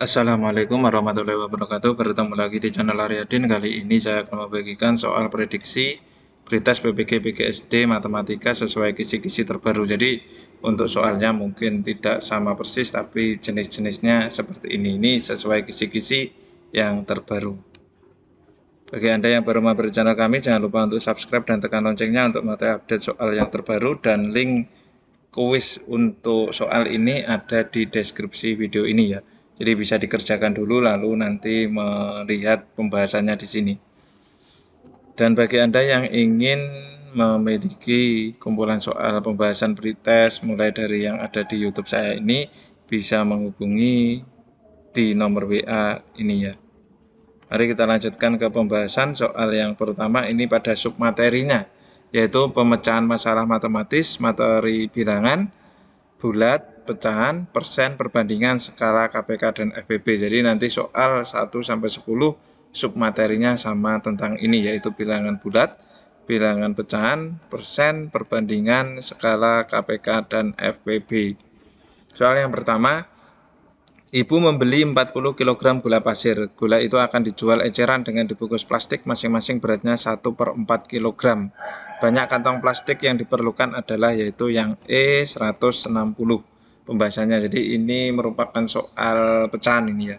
Assalamualaikum warahmatullahi wabarakatuh. Bertemu lagi di channel Aryadin. Kali ini saya akan membagikan soal prediksi pretest PPG PGSD Matematika sesuai kisi-kisi terbaru. Jadi untuk soalnya mungkin tidak sama persis, tapi jenis-jenisnya seperti ini. Ini sesuai kisi-kisi yang terbaru. Bagi Anda yang baru mampir di channel kami, jangan lupa untuk subscribe dan tekan loncengnya untuk mengetahui update soal yang terbaru, dan link kuis untuk soal ini ada di deskripsi video ini ya. Jadi bisa dikerjakan dulu lalu nanti melihat pembahasannya di sini. Dan bagi Anda yang ingin memiliki kumpulan soal pembahasan pretest mulai dari yang ada di YouTube saya ini, bisa menghubungi di nomor WA ini ya. Mari kita lanjutkan ke pembahasan soal yang pertama. Ini pada submaterinya, yaitu pemecahan masalah matematis, materi bilangan, bulat, pecahan, persen, perbandingan, skala, KPK, dan FBB. Jadi nanti soal 1-10 submaterinya sama tentang ini, yaitu bilangan bulat, bilangan pecahan, persen, perbandingan, skala, KPK, dan FBB. Soal yang pertama, ibu membeli 40 kg gula pasir. Gula itu akan dijual eceran dengan dibungkus plastik, masing-masing beratnya 1/4 kg. Banyak kantong plastik yang diperlukan adalah yaitu yang E160 pembahasannya. Jadi ini merupakan soal pecahan ini ya.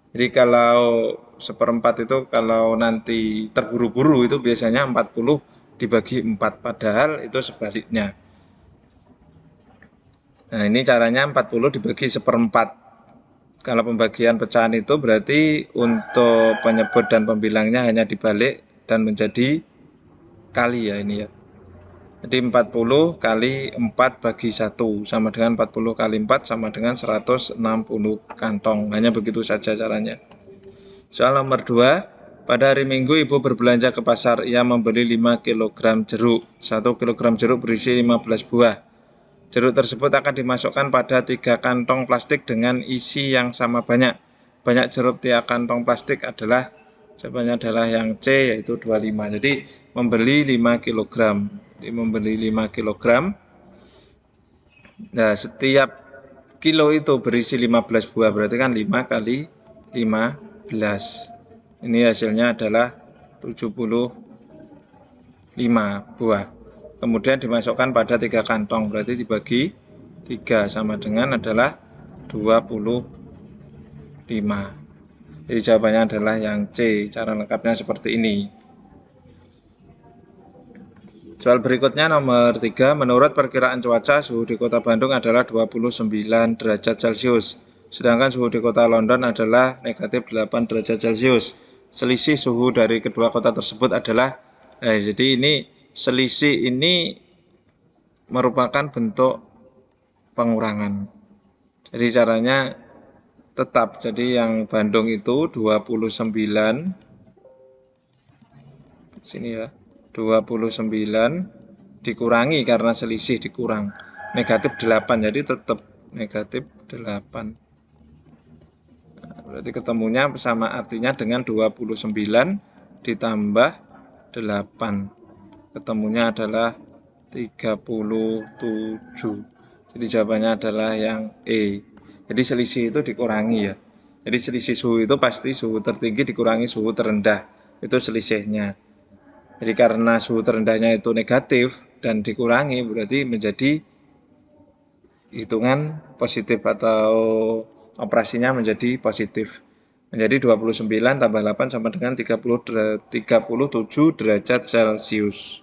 Jadi kalau 1/4 itu kalau nanti terburu-buru itu biasanya 40 dibagi 4, padahal itu sebaliknya. Nah ini caranya 40 dibagi 1/4. Kalau pembagian pecahan itu berarti untuk penyebut dan pembilangnya hanya dibalik dan menjadi kali ya ini ya. Jadi 40 kali 4 bagi 1 sama dengan 40 kali 4 sama dengan 160 kantong. Hanya begitu saja caranya. Soal nomor 2. Pada hari Minggu ibu berbelanja ke pasar. Ia membeli 5 kg jeruk. 1 kg jeruk berisi 15 buah. Jeruk tersebut akan dimasukkan pada 3 kantong plastik dengan isi yang sama banyak. Banyak jeruk tiap kantong plastik adalah jawabannya adalah yang C, yaitu 25. Jadi membeli 5 kg. Jadi membeli 5 kg. Nah, setiap kilo itu berisi 15 buah, berarti kan 5 kali 15. Ini hasilnya adalah 75 buah. Kemudian dimasukkan pada 3 kantong, berarti dibagi 3 sama dengan adalah 25. Jadi jawabannya adalah yang C. Cara lengkapnya seperti ini. Soal berikutnya nomor 3. Menurut perkiraan cuaca, suhu di kota Bandung adalah 29 derajat Celcius. Sedangkan suhu di kota London adalah negatif 8 derajat Celcius. Selisih suhu dari kedua kota tersebut adalah, jadi ini selisih ini merupakan bentuk pengurangan. Jadi caranya tetap. Jadi yang Bandung itu 29, sini ya, 29 dikurangi karena selisih dikurang, negatif 8, jadi tetap negatif 8. Berarti ketemunya sama artinya dengan 29 ditambah 8. Ketemunya adalah 37. Jadi jawabannya adalah yang E. Jadi selisih itu dikurangi ya. Jadi selisih suhu itu pasti suhu tertinggi dikurangi suhu terendah. Itu selisihnya. Jadi karena suhu terendahnya itu negatif dan dikurangi berarti menjadi hitungan positif atau operasinya menjadi positif. Menjadi 29 tambah 8 sama dengan 37 derajat Celcius.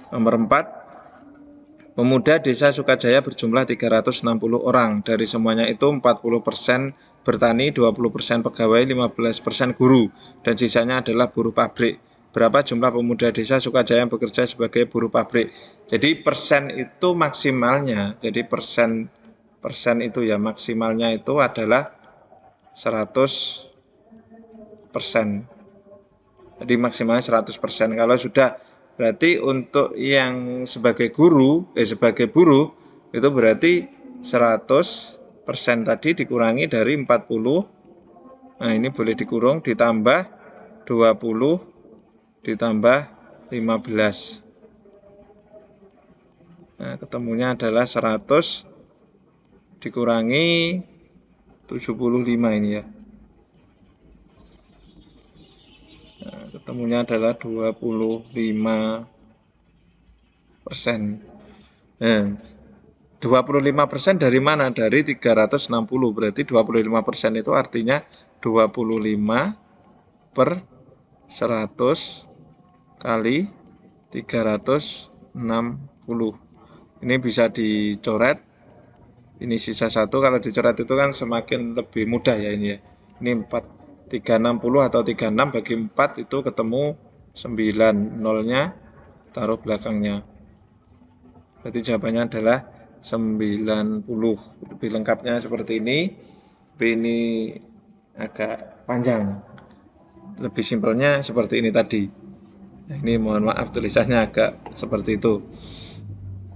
Nomor 4. Pemuda desa Sukajaya berjumlah 360 orang. Dari semuanya itu 40% bertani, 20% pegawai, 15% guru, dan sisanya adalah buruh pabrik. Berapa jumlah pemuda desa Sukajaya yang bekerja sebagai buruh pabrik? Jadi persen itu maksimalnya. Jadi persen itu ya maksimalnya itu adalah 100%. Jadi maksimalnya 100%. Kalau sudah berarti untuk yang sebagai sebagai buruh itu berarti 100% tadi dikurangi dari 40. Nah, ini boleh dikurung ditambah 20 ditambah 15. Nah, ketemunya adalah 100 dikurangi 75 ini ya. Nah, ketemunya adalah 25%. Nah, 25% dari mana? Dari 360. Berarti 25% itu artinya 25 per 100 kali 360. Ini bisa dicoret. Ini sisa 1. Kalau dicoret itu kan semakin lebih mudah ya ini ya. Ini 4. 360 atau 36 bagi 4 itu ketemu 9. Nolnya taruh belakangnya. Berarti jawabannya adalah 90. Lebih lengkapnya seperti ini. Tapi ini agak panjang. Lebih simpelnya seperti ini tadi. Nah, ini mohon maaf tulisannya agak seperti itu.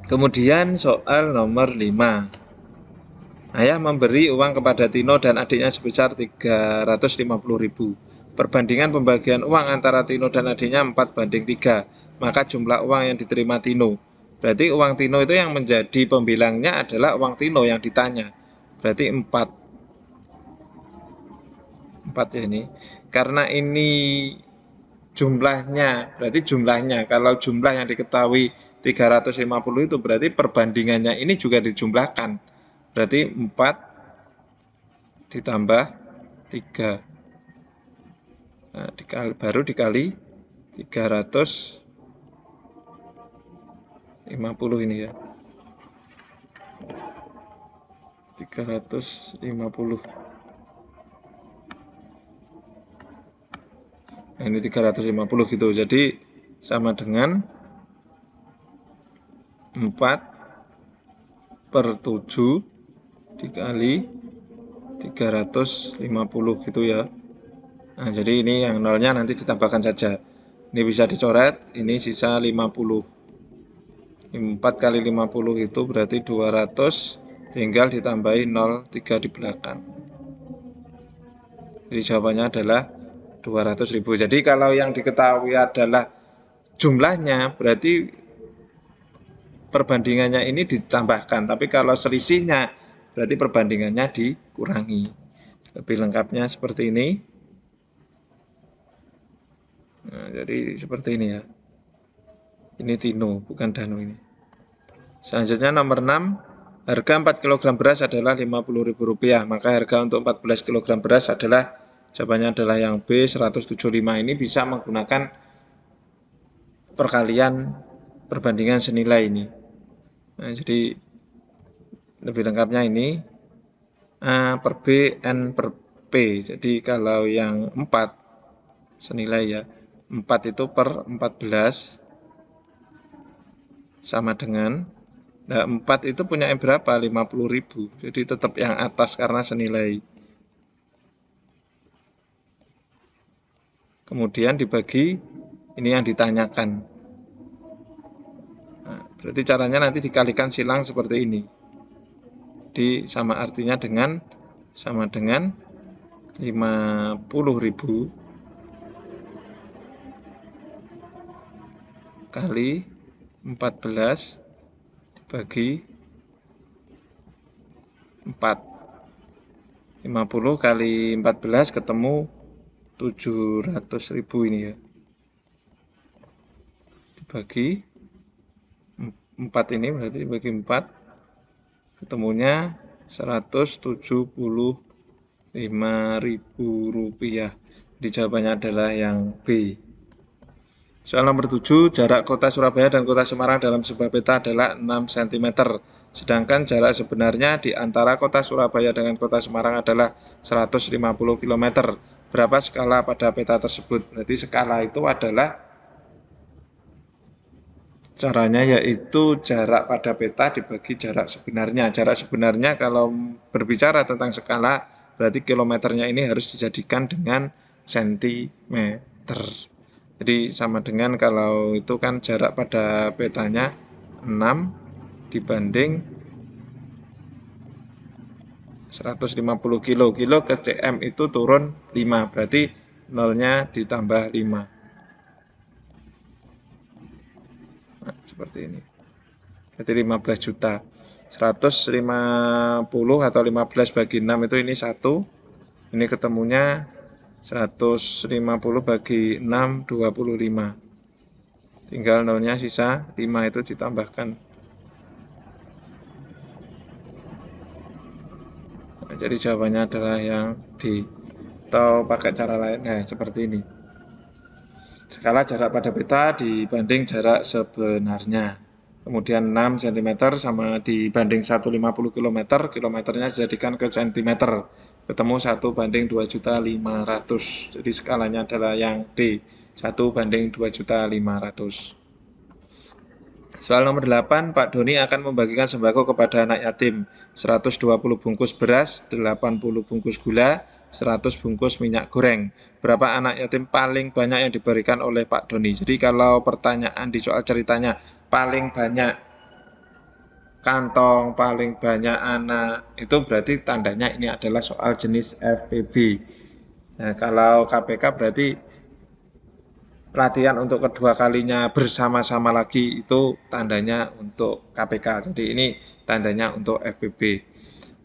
Kemudian soal nomor 5. Ayah memberi uang kepada Tino dan adiknya sebesar 350.000. Perbandingan pembagian uang antara Tino dan adiknya 4:3. Maka jumlah uang yang diterima Tino. Berarti uang Tino itu yang menjadi pembilangnya adalah uang Tino yang ditanya. Berarti 4. 4 ya ini. Karena ini jumlahnya, berarti jumlahnya. Kalau jumlah yang diketahui 350 itu berarti perbandingannya ini juga dijumlahkan. Berarti 4 ditambah 3. Nah, baru dikali 350 ini ya. 350. Nah, ini 350 gitu. Jadi sama dengan 4/7 dikali 350 gitu ya. Nah, jadi ini yang nolnya nanti ditambahkan saja. Ini bisa dicoret, ini sisa 50. 4 kali 50 itu berarti 200, tinggal ditambahi 0,3 di belakang. Jadi jawabannya adalah 200.000. Jadi kalau yang diketahui adalah jumlahnya, berarti perbandingannya ini ditambahkan. Tapi kalau selisihnya, berarti perbandingannya dikurangi. Lebih lengkapnya seperti ini. Nah, jadi seperti ini ya. Ini Tino, bukan Danu ini. Selanjutnya nomor 6. Harga 4 kg beras adalah Rp50.000. Maka harga untuk 14 kg beras adalah, jawabannya adalah yang B, 175. Ini bisa menggunakan perkalian perbandingan senilai ini. Nah, jadi lebih lengkapnya ini A per B, N per P. Jadi kalau yang 4 senilai ya, 4 itu per 14 sama dengan, nah 4 itu punya M berapa? 50.000. Jadi tetap yang atas karena senilai. Kemudian dibagi, ini yang ditanyakan. Nah, berarti caranya nanti dikalikan silang seperti ini. Di sama artinya dengan sama dengan 50.000 kali 14 dibagi 4. 50 kali 14 ketemu 700.000 ini ya. Dibagi 4 ini berarti dibagi 4 ketemunya Rp175.000. Jadi jawabannya adalah yang B. Soal nomor 7, jarak kota Surabaya dan kota Semarang dalam sebuah peta adalah 6 cm. Sedangkan jarak sebenarnya di antara kota Surabaya dengan kota Semarang adalah 150 km. Berapa skala pada peta tersebut? Berarti skala itu adalah, caranya yaitu jarak pada peta dibagi jarak sebenarnya. Jarak sebenarnya kalau berbicara tentang skala, berarti kilometernya ini harus dijadikan dengan sentimeter. Jadi sama dengan kalau itu kan jarak pada petanya 6 dibanding 150 kilo. Kilo ke cm itu turun 5, berarti nolnya ditambah 5. Nah, seperti ini. Berarti 15 juta. 150 atau 15 bagi 6 itu ini 1. Ini ketemunya 150 bagi 6, 25. Tinggal nolnya sisa 5 itu ditambahkan. Nah, jadi jawabannya adalah yang D. Atau pakai cara lain, nah seperti ini. Skala jarak pada peta dibanding jarak sebenarnya. Kemudian 6 cm sama dibanding 150 km, kilometernya dijadikan ke cm. Ketemu 1/2.500.000. Jadi skalanya adalah yang D, 1/2.500.000. Soal nomor 8, Pak Doni akan membagikan sembako kepada anak yatim. 120 bungkus beras, 80 bungkus gula, 100 bungkus minyak goreng. Berapa anak yatim paling banyak yang diberikan oleh Pak Doni? Jadi kalau pertanyaan di soal ceritanya, paling banyak kantong, paling banyak anak, itu berarti tandanya ini adalah soal jenis FPB. Nah, kalau KPK berarti pelatihan untuk kedua kalinya bersama-sama lagi itu tandanya untuk KPK. Jadi ini tandanya untuk FPB.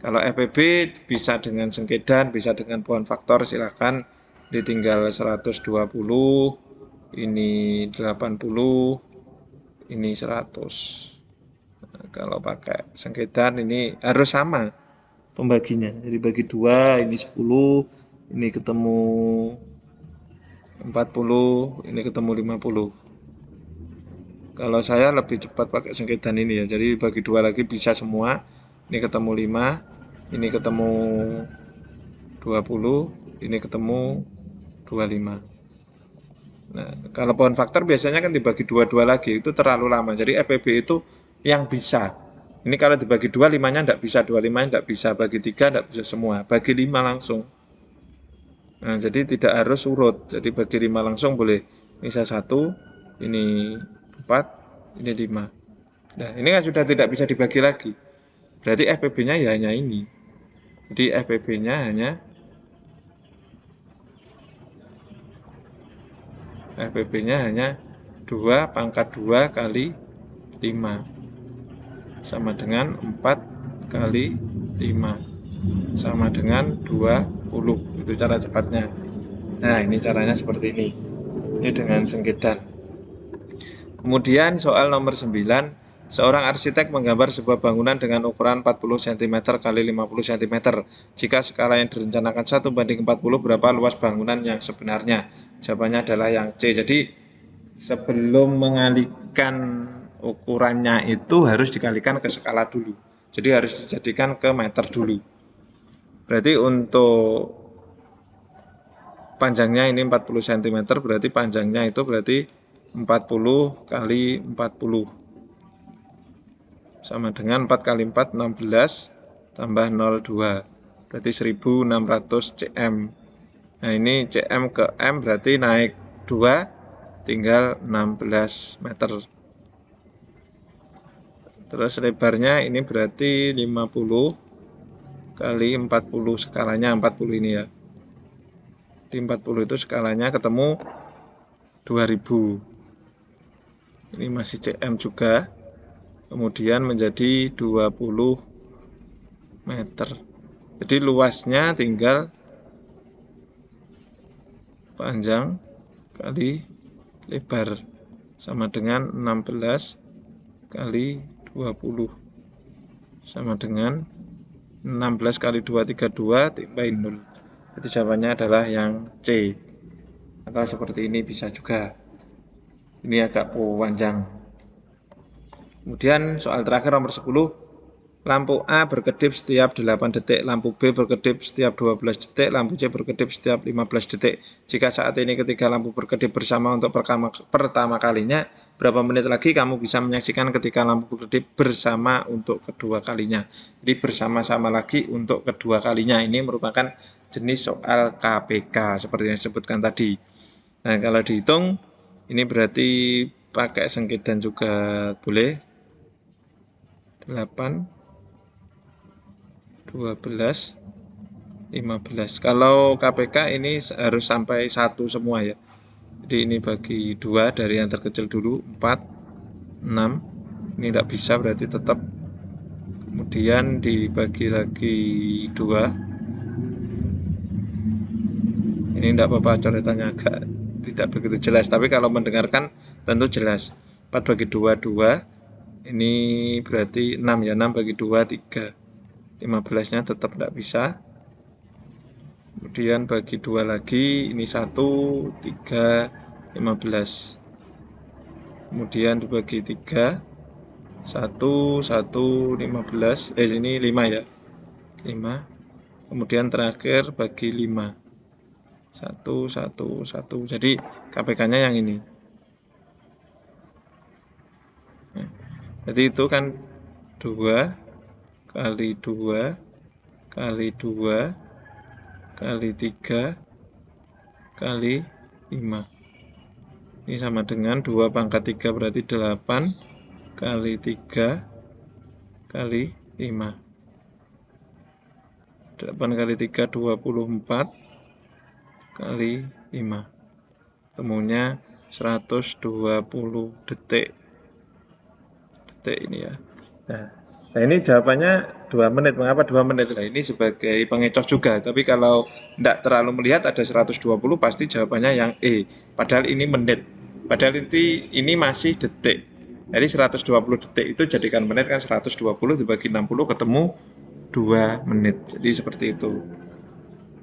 Kalau FPB bisa dengan sengkedan, bisa dengan pohon faktor, silakan ditinggal 120, ini 80, ini 100. Nah, kalau pakai sengkedan ini harus sama pembaginya. Jadi bagi 2, ini 10, ini ketemu 40, ini ketemu 50. Kalau saya lebih cepat pakai sengketan ini ya. Jadi bagi 2 lagi bisa semua. Ini ketemu 5, ini ketemu 20, ini ketemu 25. Nah, kalau pohon faktor biasanya kan dibagi 2-2 lagi, itu terlalu lama. Jadi FPB itu yang bisa. Ini kalau dibagi 2, 5-nya enggak bisa, 25-nya enggak bisa, bagi 3 enggak bisa semua, bagi 5 langsung. Nah, jadi tidak harus urut. Jadi bagi 5 langsung boleh. Ini 1, ini 4, ini 5. Nah, ini kan sudah tidak bisa dibagi lagi. Berarti FPB-nya ya hanya ini. Jadi FPB-nya hanya 2 pangkat 2 kali 5 sama dengan 4 kali 5 sama dengan 20. Itu cara cepatnya. Nah, ini caranya seperti ini. Ini dengan sengkedan. Kemudian soal nomor 9, seorang arsitek menggambar sebuah bangunan dengan ukuran 40 cm kali 50 cm. Jika skala yang direncanakan 1/40, berapa luas bangunan yang sebenarnya? Jawabannya adalah yang C. Jadi sebelum mengalihkan ukurannya itu harus dikalikan ke skala dulu. Jadi harus dijadikan ke meter dulu. Berarti untuk panjangnya ini 40 cm, berarti panjangnya itu berarti 40 kali 40 sama dengan 4 kali 4, 16 tambah 02, berarti 1600 cm. Nah, ini cm ke m berarti naik 2, tinggal 16 meter. Terus lebarnya ini berarti 50 kali 40, skalanya 40 ini ya. Di 40 itu skalanya ketemu 2000. Ini masih cm juga. Kemudian menjadi 20 meter. Jadi luasnya tinggal panjang kali lebar sama dengan 16 kali 20 sama dengan 16 kali 2, 32, tambahin 0. Jadi jawabannya adalah yang C. Atau seperti ini bisa juga. Ini agak panjang. Kemudian soal terakhir nomor 10, lampu A berkedip setiap 8 detik, lampu B berkedip setiap 12 detik, lampu C berkedip setiap 15 detik. Jika saat ini ketika lampu berkedip bersama untuk pertama kalinya, berapa menit lagi kamu bisa menyaksikan ketika lampu berkedip bersama untuk kedua kalinya? Jadi bersama-sama lagi untuk kedua kalinya. Ini merupakan jenis soal KPK seperti yang disebutkan tadi. Nah, kalau dihitung ini berarti pakai sengkedan juga boleh. 8, 12, 15. Kalau KPK ini harus sampai 1 semua ya. Jadi ini bagi 2 dari yang terkecil dulu, 4, 6. Ini tidak bisa berarti tetap 6 kemudian dibagi lagi 2. Ini tidak apa-apa, coretannya agak tidak begitu jelas, tapi kalau mendengarkan tentu jelas. 4 bagi 2, 2. Ini berarti 6 ya, 6 bagi 2, 3. 15-nya tetap tidak bisa. Kemudian bagi 2 lagi, ini 1, 3, 15. Kemudian dibagi 3, 1, 1, 15. Ini 5 ya, 5. Kemudian terakhir bagi 5. 1, 1, 1. Jadi KPK-nya yang ini. Jadi itu kan 2 kali 2 kali 2 kali 3 kali 5. Ini sama dengan 2 pangkat 3 berarti 8 kali 3 kali 5. 8 kali 3, 24 kali 5. Temunya 120 detik. Detik ini ya. Nah ini jawabannya 2 menit. Mengapa 2 menit? Nah ini sebagai pengecoh juga. Tapi kalau tidak terlalu melihat ada 120 pasti jawabannya yang E. Padahal ini menit. Padahal ini masih detik. Jadi 120 detik itu jadikan menit kan 120 dibagi 60 ketemu 2 menit. Jadi seperti itu.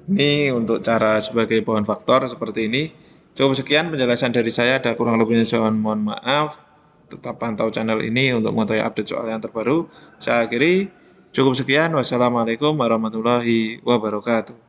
Ini untuk cara sebagai bahan faktor seperti ini. Cukup sekian penjelasan dari saya. Ada kurang lebihnya mohon maaf. Tetap pantau channel ini untuk mengetahui update soal yang terbaru. Saya akhiri. Cukup sekian. Wassalamualaikum warahmatullahi wabarakatuh.